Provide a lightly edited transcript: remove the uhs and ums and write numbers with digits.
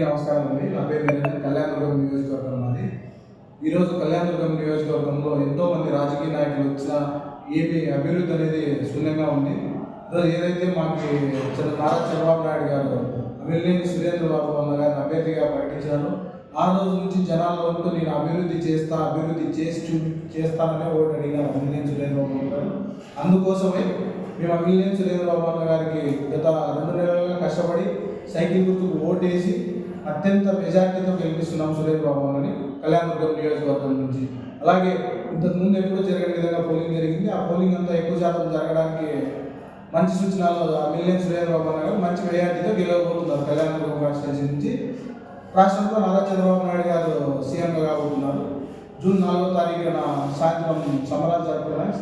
నమస్కారం అండి. నా పేరు నిరంజన్, కళ్యాణదుర్గం నియోజకవర్గం మాది. ఈరోజు కళ్యాణదుర్గం నియోజకవర్గంలో ఎంతోమంది రాజకీయ నాయకులు వచ్చినా ఏమి అభివృద్ధి అనేది శూన్యంగా ఉంది. ఈరోజు ఏదైతే మాకు నారా చంద్రబాబు నాయుడు గారు అమిలినేని సురేంద్రబాబు అన్న గారిని అభ్యర్థిగా ప్రకటించారు, ఆ రోజు నుంచి జనాల్లో ఉంటూ నేను అభివృద్ధి చేస్తాననే ఓటు అడిగినారు అమిలినేని సురేంద్రబాబు గారు. అందుకోసమే మేము అమిలినేని సురేంద్రబాబు అన్న గారికి గత 2 నెలలుగా కష్టపడి సైకిల్ గుర్తుకు ఓటేసి అత్యంత మెజార్టీతో గెలిపిస్తున్నాం సురేంద్రబాబు అని కళ్యాణదుర్గం నియోజకవర్గం నుంచి. అలాగే ఇంతకుముందు ఎప్పుడూ జరగని విధంగా పోలింగ్ జరిగింది. ఆ పోలింగ్ అంతా ఎక్కువ శాతం జరగడానికి మంచి సూచనలు అమిలినేని సురేంద్రబాబు గారు మంచి మెజార్టీతో గెలవబోతున్నారు. కళ్యాణదుర్గం కాన్స్టిట్యూన్సీ నుంచి రాష్ట్రంలో నారా చంద్రబాబు నాయుడు గారు సీఎంగా కాబోతున్నారు. జూన్ 4వ తారీఖున సాయంత్రం సమరాలు జరుపుకోవడానికి